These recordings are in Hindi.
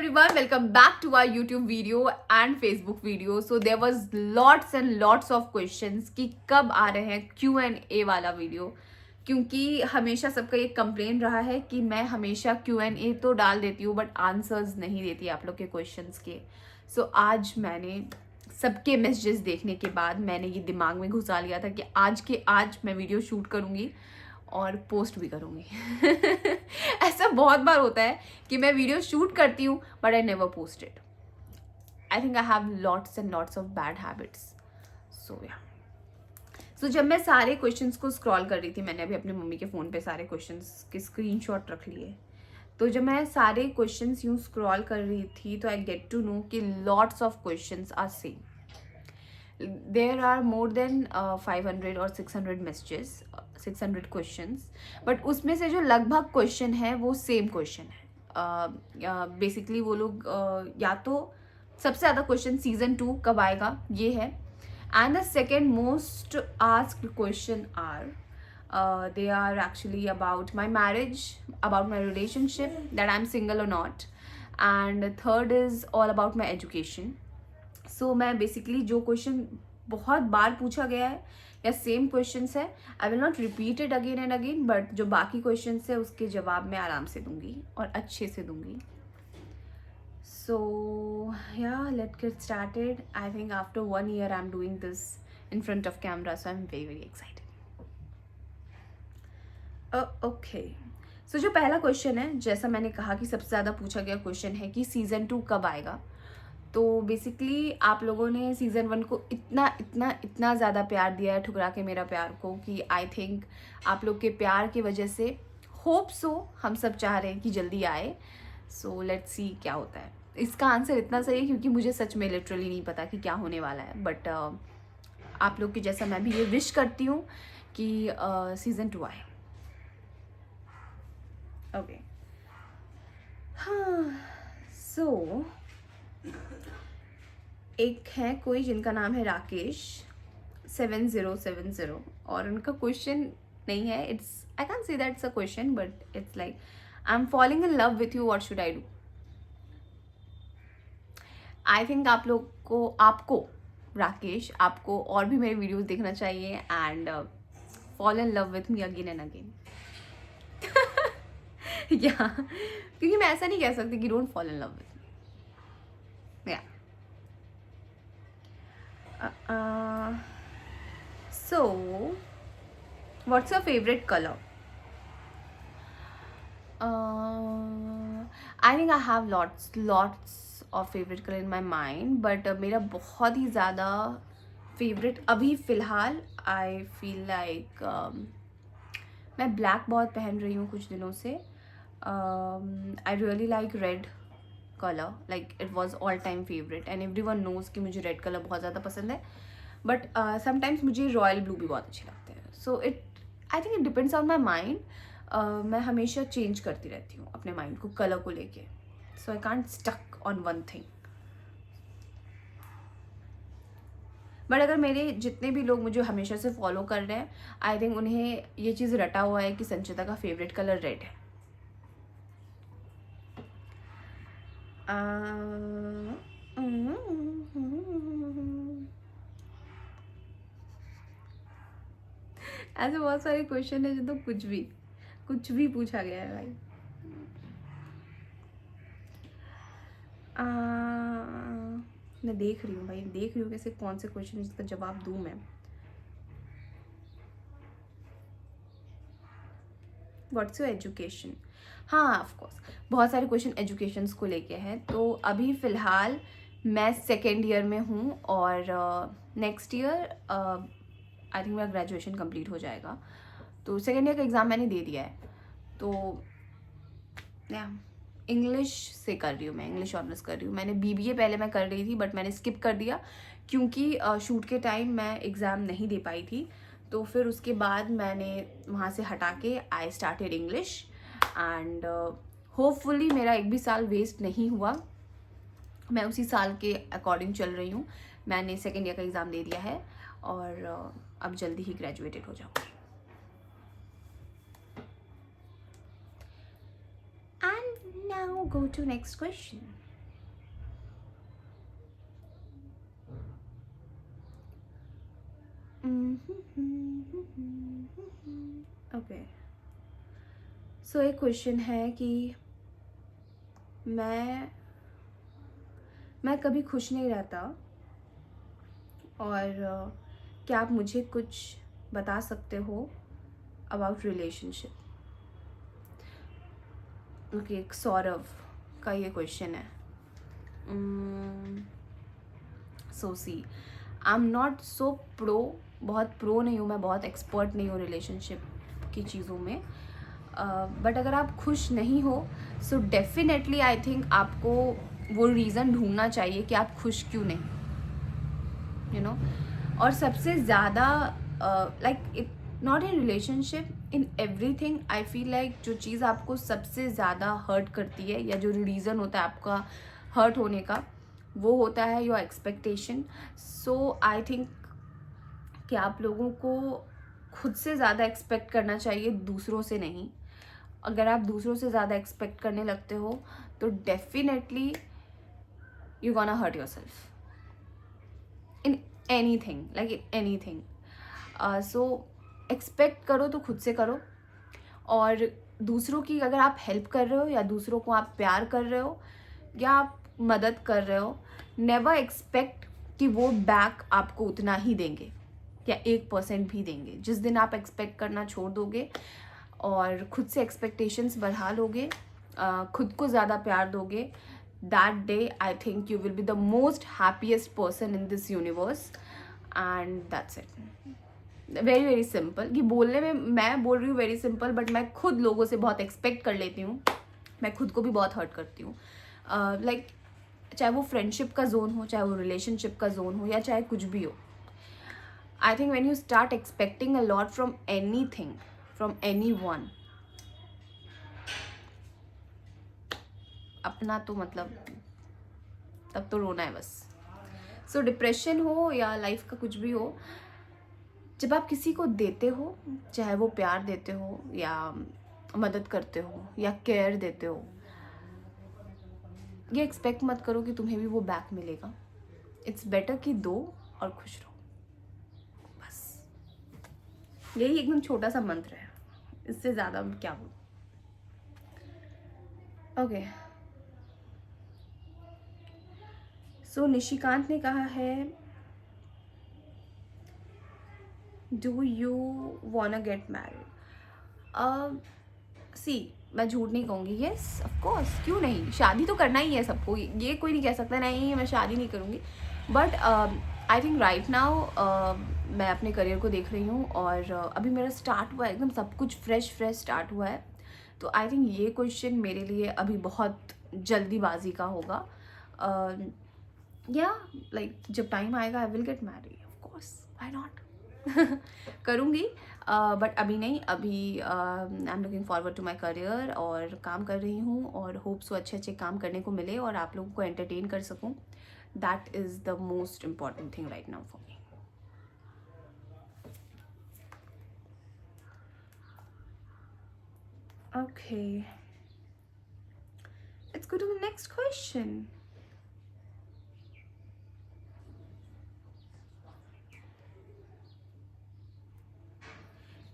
everyone, welcome back to our YouTube video and Facebook video. So there was lots and lots of questions कि कब आ रहे हैं Q&A वाला वीडियो, क्योंकि हमेशा सबका ये कंप्लेन रहा है कि मैं हमेशा Q&A तो डाल देती हूँ बट आंसर्स नहीं देती आप लोग के क्वेश्चंस के. सो आज मैंने सबके मैसेजेस देखने के बाद मैंने ये दिमाग में घुसा लिया था कि आज मैं वीडियो शूट करूँगी और पोस्ट भी करूँगी. ऐसा बहुत बार होता है कि मैं वीडियो शूट करती हूँ but I never post it. I think I have lots and lots of bad habits. So जब मैं सारे क्वेश्चंस को स्क्रॉल कर रही थी, मैंने अभी अपनी मम्मी के फ़ोन पे सारे क्वेश्चंस के स्क्रीनशॉट रख लिए. तो जब मैं सारे क्वेश्चंस यूँ स्क्रॉल कर रही थी तो आई गेट टू नो कि lots of questions are same. there are more than 500 और 600 messages, 600 questions, बट उसमें से जो लगभग क्वेश्चन है वो सेम क्वेश्चन है. बेसिकली वो लोग या तो सबसे ज़्यादा क्वेश्चन सीजन 2 कब आएगा ये है, and the second most asked question are they are actually about my marriage, about my relationship, that I'm single or not, and third is all about my education. सो मैं बेसिकली जो क्वेश्चन बहुत बार पूछा गया है या सेम क्वेश्चंस है, I will not repeat it again and again, but जो बाकी क्वेश्चंस है उसके जवाब मैं आराम से दूंगी और अच्छे से दूंगी. So ya let get started. I think after 1 year I'm doing this in front of camera, so I'm very very excited. Okay, so जो पहला क्वेश्चन है, जैसा मैंने कहा कि सबसे ज़्यादा पूछा गया क्वेश्चन है कि सीज़न 2 कब आएगा. तो बेसिकली आप लोगों ने सीज़न 1 को इतना ज़्यादा प्यार दिया है, ठुकरा के मेरा प्यार को, कि आई थिंक आप लोग के प्यार की वजह से होप सो हम सब चाह रहे हैं कि जल्दी आए. सो लेट्स सी क्या होता है. इसका आंसर इतना सही है क्योंकि मुझे सच में लिटरली नहीं पता कि क्या होने वाला है, बट आप लोग की जैसा मैं भी ये विश करती हूँ कि सीज़न 2 आए. ओके, हाँ. सो एक है कोई जिनका नाम है राकेश 7070, और उनका क्वेश्चन नहीं है, it's I can say that it's a question, but it's like I am falling in love with you, what should I do. I think आपको राकेश, आपको और भी मेरे वीडियोस देखना चाहिए and fall in love with me again and again. या क्योंकि मैं ऐसा नहीं कह सकती कि don't fall in love with me. या so what's your favorite color? I think I have lots of favorite color in my mind, but मेरा बहुत ही ज़्यादा favorite अभी फ़िलहाल I feel like मैं black बहुत पहन रही हूँ कुछ दिनों से. I really like red color, like it was all time favorite and everyone knows कि मुझे red color बहुत ज़्यादा पसंद है, but sometimes मुझे royal blue भी बहुत अच्छे लगते हैं. So I think it depends on my mind. मैं हमेशा change करती रहती हूँ अपने mind को color को लेके, so I can't stuck on one thing. But अगर मेरे जितने भी लोग मुझे हमेशा से फॉलो कर रहे हैं, आई थिंक उन्हें ये चीज़ रटा हुआ है कि संचिता का फेवरेट कलर रेड है. ऐसे बहुत सारे क्वेश्चन है जो तो कुछ भी पूछा गया है भाई. मैं देख रही हूँ कैसे कौन से क्वेश्चन जिसका जवाब दूँ मैं. What's your education? हाँ, ऑफ कोर्स बहुत सारे क्वेश्चन एजुकेशंस को लेके हैं. तो अभी फ़िलहाल मैं 2nd ईयर में हूँ और नेक्स्ट ईयर आई थिंक मेरा ग्रेजुएशन कंप्लीट हो जाएगा. तो 2nd ईयर का एग्ज़ाम मैंने दे दिया है. तो या इंग्लिश से कर रही हूँ, मैं इंग्लिश ऑनर्स कर रही हूँ. मैंने BBA पहले मैं कर रही थी बट मैंने स्किप कर दिया क्योंकि शूट के टाइम मैं एग्ज़ाम नहीं दे पाई थी. तो फिर उसके बाद मैंने वहाँ से हटा के I started English and hopefully मेरा एक भी साल वेस्ट नहीं हुआ. मैं उसी साल के अकॉर्डिंग चल रही हूँ. मैंने 2nd ईयर का एग्ज़ाम दे दिया है और अब जल्दी ही ग्रेजुएटेड हो जाऊँगी. And now go to next question. Okay, so एक क्वेश्चन है कि मैं कभी खुश नहीं रहता, और क्या आप मुझे कुछ बता सकते हो अबाउट रिलेशनशिप? ओके, एक सौरभ का ये क्वेश्चन है। So see, I'm not so pro, बहुत प्रो नहीं हूँ मैं, बहुत एक्सपर्ट नहीं हूँ रिलेशनशिप की चीज़ों में, बट अगर आप खुश नहीं हो सो डेफिनेटली आई थिंक आपको वो रीज़न ढूंढना चाहिए कि आप खुश क्यों नहीं, यू नो। और सबसे ज़्यादा like it not in relationship, in everything I feel like जो चीज़ आपको सबसे ज़्यादा हर्ट करती है, या जो रीज़न होता है आपका हर्ट होने का, वो होता है your expectation. So I think कि आप लोगों को खुद से ज़्यादा एक्सपेक्ट करना चाहिए, दूसरों से नहीं। अगर आप दूसरों से ज़्यादा एक्सपेक्ट करने लगते हो तो definitely you gonna hurt yourself in anything, like in anything. So expect करो तो खुद से करो, और दूसरों की अगर आप हेल्प कर रहे हो, या दूसरों को आप प्यार कर रहे हो, या आप मदद कर रहे हो, नेवर एक्सपेक्ट कि वो बैक आपको उतना ही देंगे या 1% भी देंगे। जिस दिन आप एक्सपेक्ट करना छोड़ दोगे और खुद से एक्सपेक्टेशंस बढ़ा लोगे, खुद को ज़्यादा प्यार दोगे, that day I think you will be the most happiest person in this universe, and that's it. Very very simple, कि बोलने में मैं बोल रही हूँ वेरी सिंपल, बट मैं खुद लोगों से बहुत एक्सपेक्ट कर लेती हूँ, मैं खुद को भी बहुत हर्ट करती हूँ। लाइक चाहे वो फ्रेंडशिप का जोन हो, चाहे वो रिलेशनशिप का जोन हो, या चाहे कुछ भी हो, I think when you start expecting a lot from anything, from anyone, अपना तो मतलब तब तो रोना है बस। सो डिप्रेशन हो या लाइफ का कुछ भी हो, जब आप किसी को देते हो, चाहे वो प्यार देते हो या मदद करते हो या केयर देते हो, ये एक्सपेक्ट मत करो कि तुम्हें भी वो बैक मिलेगा। इट्स बेटर कि दो और खुश रहो, बस। यही एकदम छोटा सा मंत्र है, इससे ज़्यादा क्या बोलूं। ओके, सो निशिकांत ने कहा है, do you wanna get married? See, मैं झूठ नहीं कहूँगी, येस ऑफ कोर्स, क्यों नहीं, शादी तो करना ही है सबको, ये कोई नहीं कह सकता नहीं मैं शादी नहीं करूँगी। But I think right now मैं अपने करियर को देख रही हूँ, और अभी मेरा स्टार्ट हुआ है, एकदम सब कुछ फ्रेश स्टार्ट हुआ है। तो आई थिंक ये क्वेश्चन मेरे लिए अभी बहुत जल्दीबाजी का होगा। या लाइक जब टाइम आएगा I will get married, of course, why not. करूँगी, बट अभी नहीं। अभी I am looking forward to my career, और काम कर रही हूँ, और होप सो अच्छे अच्छे काम करने को मिले और आप लोगों को एंटरटेन कर सकूँ। That is the most important thing right now for me. Okay, let's go to the next question.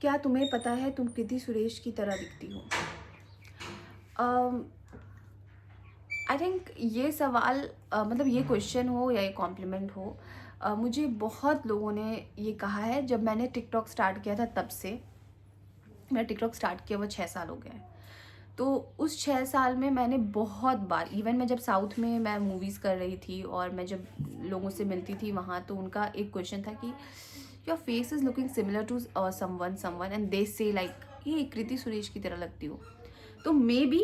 क्या तुम्हें पता है तुम कृति सुरेश की तरह दिखती हो? आई थिंक ये सवाल मतलब ये क्वेश्चन हो या ये कॉम्प्लीमेंट हो, मुझे बहुत लोगों ने ये कहा है। जब मैंने टिकटॉक स्टार्ट किया था तब से, मेरा टिकटॉक स्टार्ट किया हुआ 6 साल हो गए हैं। तो उस 6 साल में मैंने बहुत बार, इवन मैं जब साउथ में मैं मूवीज़ कर रही थी और मैं जब लोगों से मिलती थी वहाँ, तो उनका एक क्वेश्चन था कि your face is looking similar to someone and they say like ये कृति सुरेश की तरह लगती हो। तो मे बी,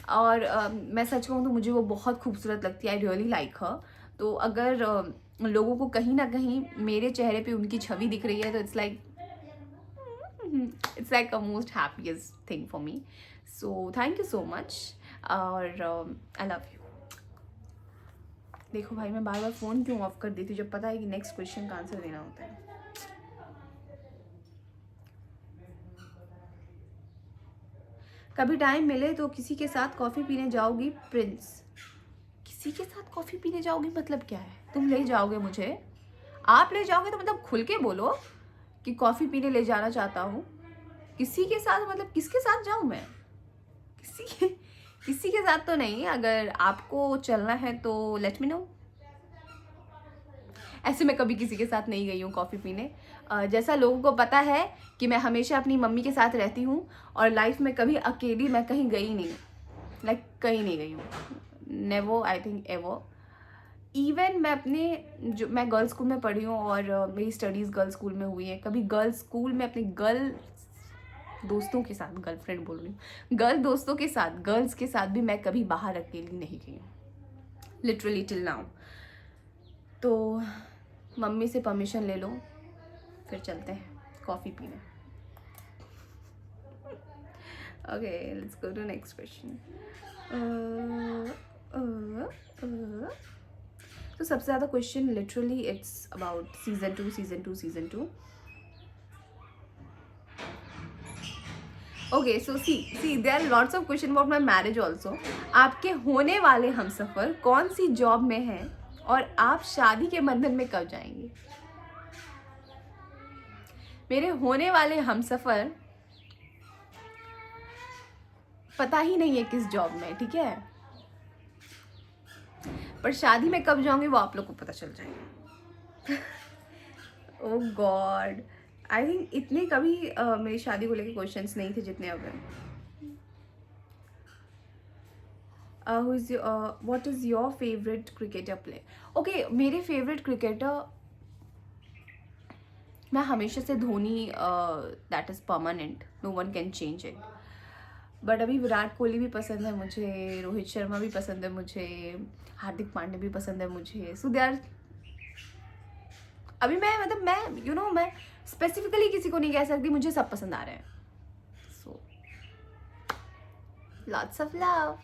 और मैं सच कहूँ तो मुझे वो बहुत खूबसूरत लगती है, आई रियली लाइक हर। तो अगर लोगों को कहीं ना कहीं मेरे चेहरे पे उनकी छवि दिख रही है, तो it's like a most happiest thing for me. So thank you so much, और I love you. देखो भाई, मैं बार बार फ़ोन क्यों ऑफ कर देती हूँ जब पता है कि नेक्स्ट क्वेश्चन का आंसर देना होता है। कभी टाइम मिले तो किसी के साथ कॉफ़ी पीने जाओगी? प्रिंस, किसी के साथ कॉफ़ी पीने जाओगी मतलब क्या है? तुम ले जाओगे मुझे? आप ले जाओगे तो मतलब खुल के बोलो, कि कॉफ़ी पीने ले जाना चाहता हूँ किसी के साथ, मतलब किसके साथ जाऊँ मैं, किसी के साथ तो नहीं, अगर आपको चलना है तो लेट मी नो। ऐसे मैं कभी किसी के साथ नहीं गई हूँ कॉफ़ी पीने। जैसा लोगों को पता है कि मैं हमेशा अपनी मम्मी के साथ रहती हूँ और लाइफ में कभी अकेली मैं कहीं गई नहीं, लाइक कहीं नहीं गई हूँ, never, I think ever. Even मैं मैं गर्ल्स स्कूल में पढ़ी हूँ और मेरी स्टडीज़ गर्ल्स स्कूल में हुई है। कभी गर्ल्स स्कूल में अपने दोस्तों के साथ, गर्लफ्रेंड बोल रही हूँ, गर्ल दोस्तों के साथ, गर्ल्स के साथ भी मैं कभी बाहर अकेली नहीं गई हूँ, लिटरली टिल नाउ। तो मम्मी से परमिशन ले लो, फिर चलते हैं कॉफ़ी पीने। Okay, let's go to next question. तो सबसे ज़्यादा question literally it's about season two. Okay, so see there are lots of question about my marriage also. आपके होने वाले हमसफ़र कौन सी जॉब में हैं और आप शादी के बंधन में कब जाएंगे? मेरे होने वाले हमसफ़र पता ही नहीं है किस जॉब में, ठीक है, पर शादी में कब जाऊंगी वो आप लोग को पता चल जाएगा। ओह गॉड, आई थिंक इतने कभी मेरी शादी को लेके क्वेश्चंस नहीं थे जितने अब हैं। What is your favourite cricketer play? Okay, मेरे फेवरेट क्रिकेटर, मैं हमेशा से Dhoni, that is permanent, no one can change it. But अभी विराट कोहली भी पसंद है मुझे, रोहित शर्मा भी पसंद है मुझे, हार्दिक पांड्या भी पसंद है मुझे। सो दे आर, अभी मैं मैं स्पेसिफिकली किसी को नहीं कह सकती, मुझे सब पसंद आ रहे हैं। So lots of love.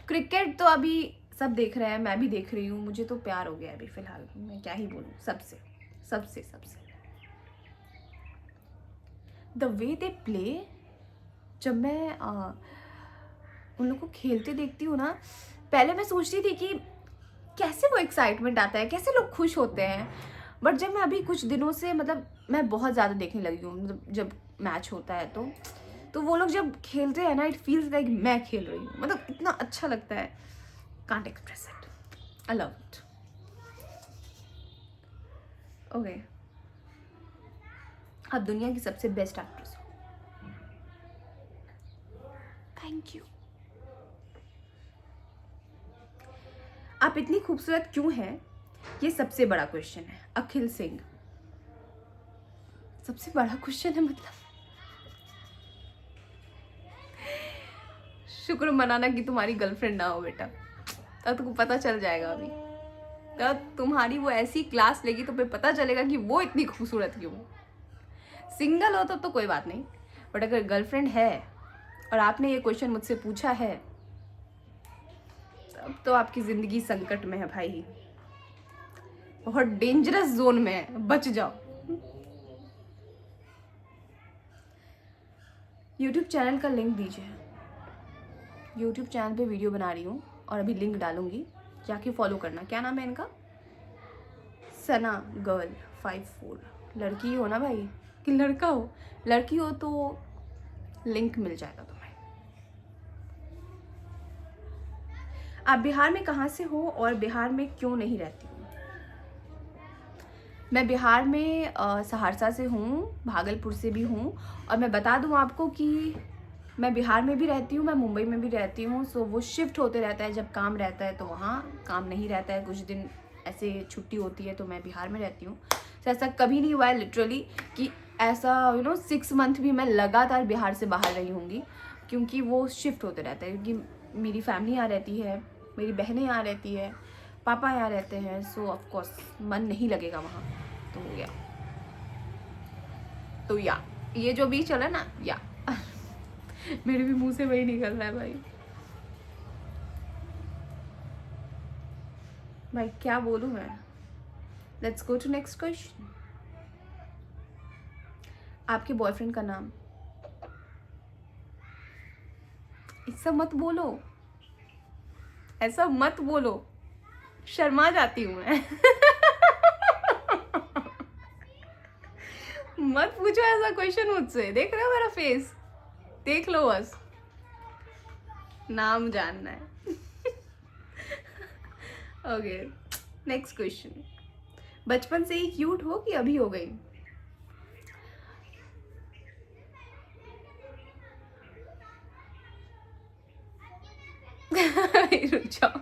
Cricket तो अभी सब देख रहे हैं, मैं भी देख रही हूँ, मुझे तो प्यार हो गया अभी फिलहाल, मैं क्या ही बोलूँ, सबसे सबसे सबसे। द वे दे प्ले, जब मैं उन लोग को खेलते देखती हूँ ना, पहले मैं सोचती थी कि कैसे वो एक्साइटमेंट आता है, कैसे लोग खुश होते हैं। बट जब मैं अभी कुछ दिनों से, मतलब मैं बहुत ज़्यादा देखने लगी हूँ, मतलब जब मैच होता है तो वो लोग जब खेलते हैं ना, इट फील्स लाइक मैं खेल रही हूँ, मतलब इतना अच्छा लगता है, can't express it, I love it. Okay, आप दुनिया की सबसे बेस्ट एक्ट्रेस हो। Thank you. आप इतनी खूबसूरत क्यों हैं, ये सबसे बड़ा क्वेश्चन है। अखिल सिंह, सबसे बड़ा क्वेश्चन है, मतलब शुक्र मनाना कि तुम्हारी गर्लफ्रेंड ना हो बेटा, तब तुमको पता चल जाएगा। अभी तब तुम्हारी वो ऐसी क्लास लेगी तो फिर पता चलेगा कि वो इतनी खूबसूरत क्यों है। सिंगल हो तो कोई बात नहीं, बट अगर गर्लफ्रेंड है और आपने ये क्वेश्चन मुझसे पूछा है, तब तो आपकी ज़िंदगी संकट में है भाई, बहुत डेंजरस जोन में है, बच जाओ। यूट्यूब चैनल का लिंक दीजिए। यूट्यूब चैनल पे वीडियो बना रही हूँ और अभी लिंक डालूंगी, जाके फॉलो करना। क्या नाम है इनका? सना गर्ल 54। लड़की हो ना भाई, कि लड़का हो? लड़की हो तो लिंक मिल जाएगा तुम्हें। आप बिहार में कहाँ से हो और बिहार में क्यों नहीं रहती हो? मैं बिहार में सहरसा से हूँ, भागलपुर से भी हूँ, और मैं बता दूँ आपको कि मैं बिहार में भी रहती हूँ, मैं मुंबई में भी रहती हूँ। सो वो शिफ्ट होते रहता है, जब काम रहता है तो वहाँ, काम नहीं रहता है, कुछ दिन ऐसे छुट्टी होती है तो मैं बिहार में रहती हूँ। तो ऐसा कभी नहीं हुआ है लिटरली कि ऐसा 6 मंथ भी मैं लगातार बिहार से बाहर रही होंगी, क्योंकि वो शिफ्ट होते रहता है, क्योंकि मेरी फैमिली यहाँ रहती है, मेरी बहनें यहाँ रहती है, पापा यहाँ रहते हैं। सो ऑफकोर्स मन नहीं लगेगा वहाँ। तो या ये जो भी चला ना, या मेरे भी मुंह से वही निकल रहा है भाई क्या बोलूँ मैं। Let's go to next question. आपके बॉयफ्रेंड का नाम? ऐसा मत बोलो, ऐसा मत बोलो, शर्मा जाती हूँ मैं। मत पूछो ऐसा क्वेश्चन मुझसे। देख रहे हो मेरा फेस, देख लो बस, नाम जानना है। Okay, next question. बचपन से ही क्यूट हो कि अभी हो गई? रुक जाओ।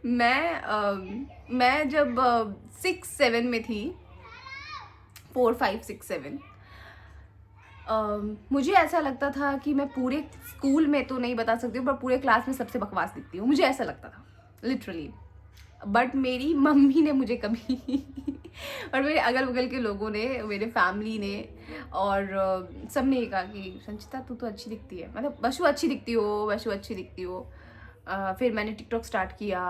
मैं जब 6-7 में थी, 4-5-6-7, मुझे ऐसा लगता था कि मैं पूरे स्कूल में तो नहीं बता सकती हूँ, पर पूरे क्लास में सबसे बकवास दिखती हूँ, मुझे ऐसा लगता था लिटरली। बट मेरी मम्मी ने मुझे कभी और मेरे अगल बगल के लोगों ने, मेरे फैमिली ने और सब ने ये कहा कि संचिता तू तो अच्छी दिखती है, मतलब बशु अच्छी दिखती हो, बशु अच्छी दिखती हो। फिर मैंने टिकटॉक स्टार्ट किया,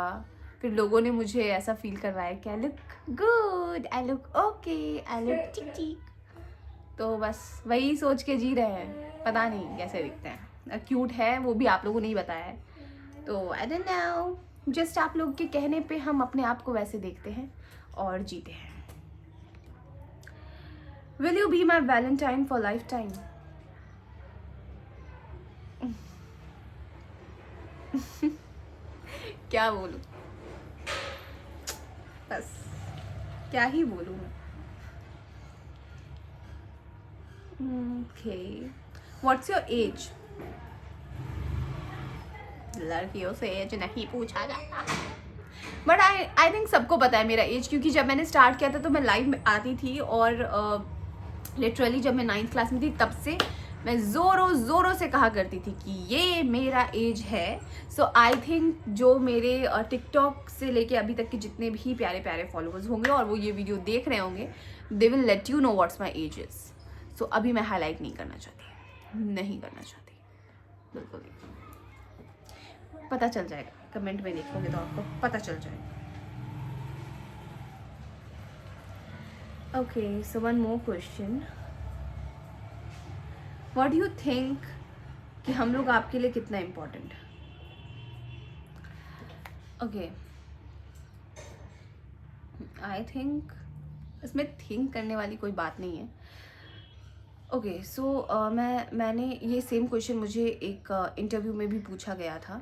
फिर लोगों ने मुझे ऐसा फील करवाया कि I look good, I look okay, I look ठीक ठीक। तो बस वही सोच के जी रहे हैं, पता नहीं कैसे दिखते हैं। क्यूट है वो भी आप लोगों ने ही बताया है, तो आई डोंट नो, जस्ट आप लोग के कहने पे हम अपने आप को वैसे देखते हैं और जीते हैं। Will you be my Valentine for life time? क्या बोलूं, बस क्या ही बोलूं मैं। Okay, what's your age? लड़कियों से एज नहीं पूछा जाता, बट आई थिंक सबको पता है मेरा एज, क्योंकि जब मैंने स्टार्ट किया था तो मैं लाइव में आती थी, और लिटरली जब मैं 9th क्लास में थी तब से मैं ज़ोरों ज़ोरों से कहा करती थी कि ये मेरा एज है। सो आई थिंक जो मेरे टिकटॉक से लेके अभी तक के जितने भी प्यारे प्यारे फॉलोअर्स होंगे और वो ये वीडियो देख रहे होंगे, they will let you know what's my age is. So अभी मैं हाईलाइट नहीं करना चाहती, नहीं करना चाहती, बिल्कुल नहीं। पता चल जाएगा, कमेंट में देखोगे तो आपको पता चल जाएगा। Okay, so one more question. What do you think कि हम लोग आपके लिए कितना इम्पोर्टेंट? ओके, आई थिंक इसमें थिंक करने वाली कोई बात नहीं है। ओके, सो मैंने ये सेम क्वेश्चन मुझे एक इंटरव्यू में भी पूछा गया था,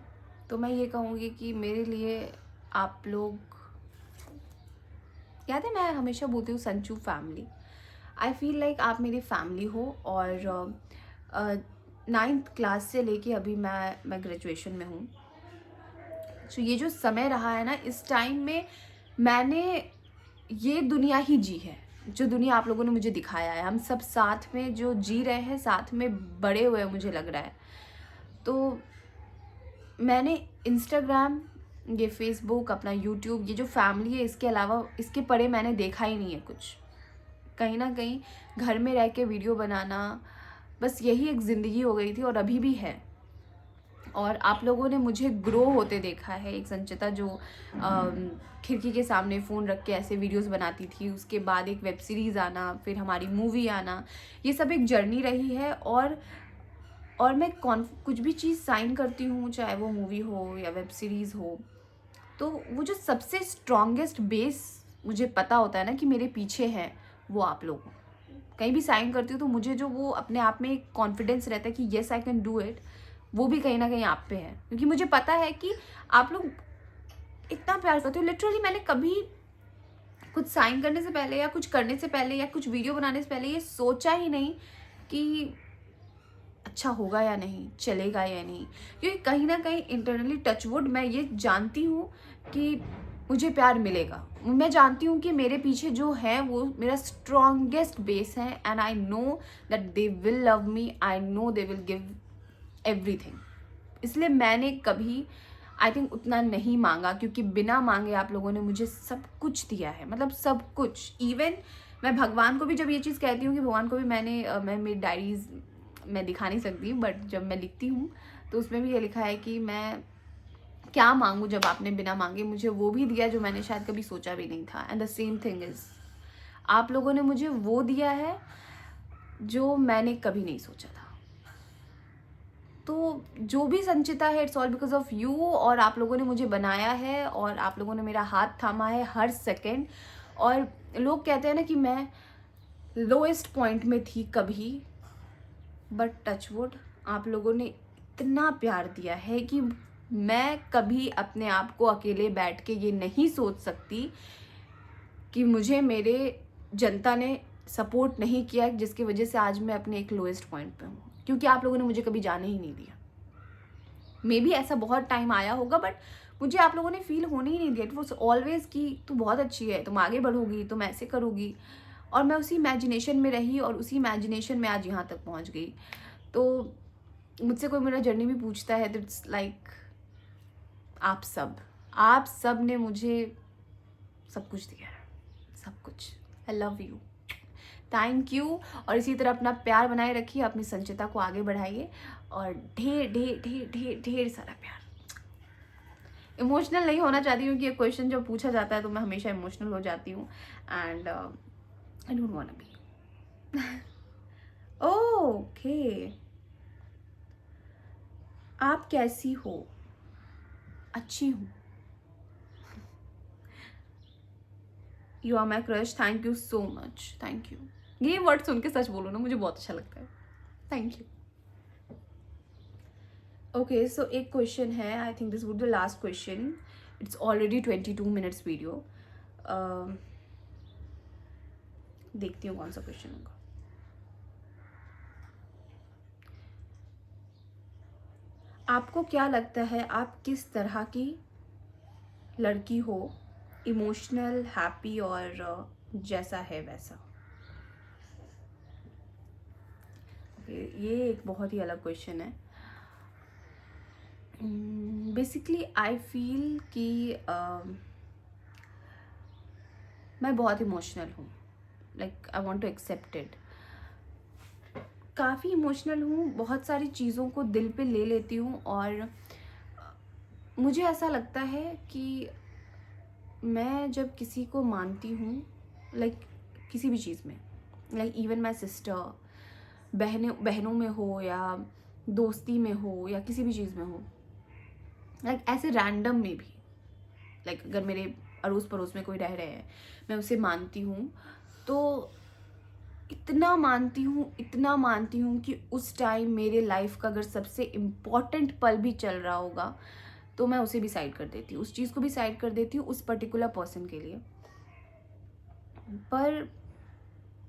तो मैं ये कहूँगी कि मेरे लिए आप लोग, याद है मैं हमेशा बोलती हूँ Sanchu family, I feel like आप मेरी फैमिली हो। और 9th क्लास से लेके अभी मैं ग्रेजुएशन में हूँ। सो ये जो समय रहा है ना, इस टाइम में मैंने ये दुनिया ही जी है, जो दुनिया आप लोगों ने मुझे दिखाया है। हम सब साथ में जो जी रहे हैं, साथ में बड़े हुए मुझे लग रहा है। तो मैंने इंस्टाग्राम, ये फेसबुक, अपना यूट्यूब, ये जो फैमिली है, इसके अलावा इसके परे मैंने देखा ही नहीं है कुछ। कहीं ना कहीं घर में रह के वीडियो बनाना, बस यही एक ज़िंदगी हो गई थी और अभी भी है। और आप लोगों ने मुझे ग्रो होते देखा है। एक संचिता जो खिड़की के सामने फ़ोन रख के ऐसे वीडियोस बनाती थी, उसके बाद एक वेब सीरीज़ आना, फिर हमारी मूवी आना, ये सब एक जर्नी रही है। और मैं कुछ भी चीज़ साइन करती हूँ, चाहे वो मूवी हो या वेब सीरीज़ हो, तो वो जो सबसे स्ट्रॉन्गेस्ट बेस मुझे पता होता है ना कि मेरे पीछे है, वो आप लोग। कहीं भी साइन करती हूँ तो मुझे जो वो अपने आप में एक कॉन्फिडेंस रहता है कि yes I can do it, वो भी कहीं ना कहीं आप पे है, क्योंकि मुझे पता है कि आप लोग इतना प्यार करते हो। लिटरली मैंने कभी कुछ साइन करने से पहले या कुछ करने से पहले या कुछ वीडियो बनाने से पहले ये सोचा ही नहीं कि अच्छा होगा या नहीं, चलेगा या नहीं, क्योंकि कहीं ना कहीं इंटरनली टचवुड मैं ये जानती हूँ कि मुझे प्यार मिलेगा। मैं जानती हूँ कि मेरे पीछे जो है वो मेरा स्ट्रॉन्गेस्ट बेस है, and I know that they will love me, I know they will give everything. इसलिए मैंने कभी आई थिंक उतना नहीं मांगा, क्योंकि बिना मांगे आप लोगों ने मुझे सब कुछ दिया है, मतलब सब कुछ। इवन मैं भगवान को भी जब ये चीज़ कहती हूँ कि भगवान को भी मैं मेरी डायरीज मैं दिखा नहीं सकती, बट जब मैं लिखती हूँ तो उसमें भी ये लिखा है कि मैं क्या मांगूँ जब आपने बिना मांगे मुझे वो भी दिया जो मैंने शायद कभी सोचा भी नहीं था। And the same thing is, आप लोगों ने मुझे वो दिया है जो मैंने कभी नहीं सोचा था। तो जो भी संचिता है, it's all because of you. और आप लोगों ने मुझे बनाया है, और आप लोगों ने मेरा हाथ थामा है हर सेकेंड। और लोग कहते हैं ना कि मैं लोएस्ट पॉइंट में थी कभी, बट टचवुड आप लोगों ने इतना प्यार दिया है कि मैं कभी अपने आप को अकेले बैठ के ये नहीं सोच सकती कि मुझे मेरे जनता ने सपोर्ट नहीं किया, जिसकी वजह से आज मैं अपने एक लोएस्ट पॉइंट पे हूँ, क्योंकि आप लोगों ने मुझे कभी जाने ही नहीं दिया। मे बी ऐसा बहुत टाइम आया होगा, बट मुझे आप लोगों ने फील होने ही नहीं दिया। इट वॉज ऑलवेज कि तू बहुत अच्छी है, तुम आगे बढ़ोगी, तुम ऐसे करोगी, और मैं उसी इमेजिनेशन में रही और उसी इमेजिनेशन में आज यहाँ तक पहुँच गई। तो मुझसे कोई मेरा जर्नी भी पूछता है तो इट्स लाइक आप सब ने मुझे सब कुछ दिया है, सब कुछ। I love you, thank you. और इसी तरह अपना प्यार बनाए रखिए, अपनी संचिता को आगे बढ़ाइए, और ढेर ढेर ढेर ढेर ढेर सारा प्यार। इमोशनल नहीं होना चाहती हूँ कि ये क्वेश्चन जब पूछा जाता है तो मैं हमेशा इमोशनल हो जाती हूँ, and I don't want to be. Okay, आप कैसी हो? अच्छी हूँ। You are my crush, thank you so much, thank you. ये वर्ड सुन के सच बोलो ना, मुझे बहुत अच्छा लगता है, थैंक यू। ओके, सो एक क्वेश्चन है, I think this would be last question, it's already 22 minutes video. देखती हूँ कौन सा क्वेश्चन होगा। आपको क्या लगता है आप किस तरह की लड़की हो? इमोशनल, हैप्पी, और जैसा है वैसा? ये एक बहुत ही अलग क्वेश्चन है। बेसिकली आई फील कि मैं बहुत इमोशनल हूँ, like I want to accept it. काफ़ी इमोशनल हूँ, बहुत सारी चीज़ों को दिल पे ले लेती हूँ, और मुझे ऐसा लगता है कि मैं जब किसी को मानती हूँ, लाइक किसी भी चीज़ में, लाइक इवन माई सिस्टर, बहनों में हो या दोस्ती में हो या किसी भी चीज़ में हो, लाइक ऐसे रैंडम में भी, लाइक अगर मेरे अड़ोस पड़ोस में कोई रह रहे हैं, मैं उसे मानती हूँ, तो इतना मानती हूँ कि उस टाइम मेरे लाइफ का अगर सबसे इम्पॉर्टेंट पल भी चल रहा होगा तो मैं उसे भी साइड कर देती हूँ, उस चीज़ को भी साइड कर देती हूँ उस पर्टिकुलर पर्सन के लिए। पर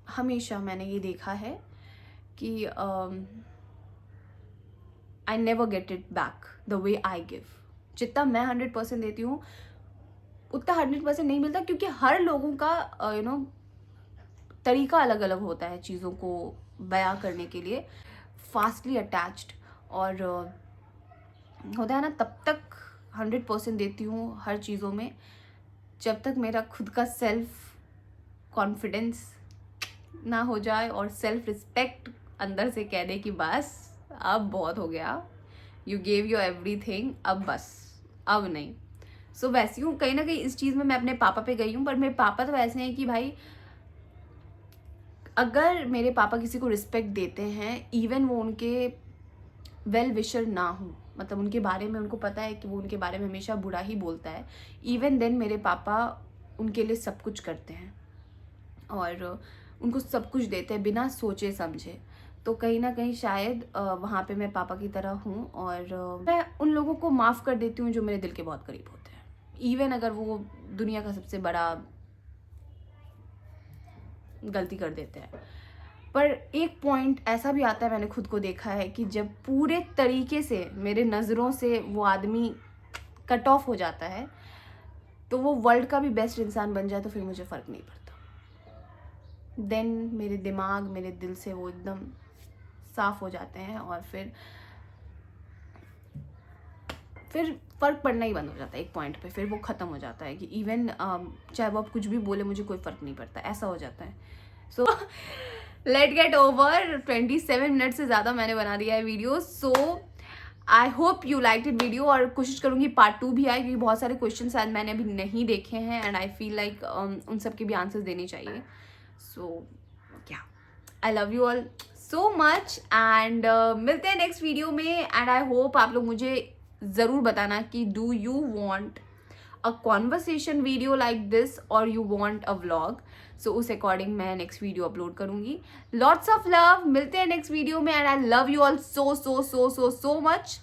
हमेशा मैंने ये देखा है कि I never get it back the way I give. जितना मैं 100% देती हूँ उतना 100% नहीं मिलता, क्योंकि हर लोगों का तरीका अलग अलग होता है चीज़ों को बयां करने के लिए, फास्टली अटैच्ड, और होता है ना, तब तक 100% देती हूँ हर चीज़ों में जब तक मेरा खुद का सेल्फ कॉन्फिडेंस ना हो जाए और सेल्फ रिस्पेक्ट अंदर से कह दे कि बस अब बहुत हो गया, यू गेव योर एवरीथिंग, अब बस, अब नहीं। सो वैसी हूँ कहीं ना कहीं इस चीज़ में मैं अपने पापा पे गई हूँ, पर मेरे पापा तो ऐसे हैं कि भाई अगर मेरे पापा किसी को रिस्पेक्ट देते हैं, इवन वो उनके वेल विशर ना हो, मतलब उनके बारे में उनको पता है कि वो उनके बारे में हमेशा बुरा ही बोलता है, इवन देन मेरे पापा उनके लिए सब कुछ करते हैं और उनको सब कुछ देते हैं बिना सोचे समझे। तो कहीं ना कहीं शायद वहाँ पे मैं पापा की तरह हूँ, और मैं उन लोगों को माफ़ कर देती हूँ जो मेरे दिल के बहुत करीब होते हैं, इवन अगर वो दुनिया का सबसे बड़ा गलती कर देते हैं। पर एक पॉइंट ऐसा भी आता है, मैंने खुद को देखा है, कि जब पूरे तरीके से मेरे नज़रों से वो आदमी कट ऑफ हो जाता है तो वो वर्ल्ड का भी बेस्ट इंसान बन जाए तो फिर मुझे फ़र्क नहीं पड़ता। देन मेरे दिमाग, मेरे दिल से वो एकदम साफ़ हो जाते हैं, और फिर फ़र्क पड़ना ही बंद हो जाता है एक पॉइंट पे। फिर वो ख़त्म हो जाता है कि इवन चाहे वो आप कुछ भी बोले मुझे कोई फ़र्क नहीं पड़ता, ऐसा हो जाता है। So let get over, 27 minute से ज़्यादा मैंने बना दिया है video. So I hope you like it video, और कोशिश करूँगी पार्ट 2 भी आए, क्योंकि बहुत सारे क्वेश्चन शायद मैंने अभी नहीं देखे हैं, एंड आई फील लाइक उन सब के भी आंसर्स देने चाहिए। सो क्या, I love you all so much, and मिलते हैं नेक्स्ट वीडियो में। एंड आई होप आप लोग मुझे ज़रूर बताना कि do you want a conversation video like this और यू वांट अ व्लॉग, सो उस अकॉर्डिंग मैं नेक्स्ट वीडियो अपलोड करूंगी. लॉट्स ऑफ लव, मिलते हैं नेक्स्ट वीडियो में and I love you all so so so so so much.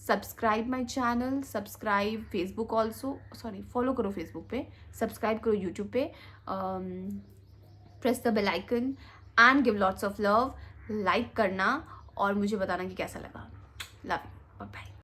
Subscribe my channel, subscribe Facebook also, sorry follow करो फेसबुक पे, सब्सक्राइब करो यूट्यूब पे, press the bell icon and give lots of love. Like करना और मुझे बताना कि कैसा लगा. Love you, bye bye.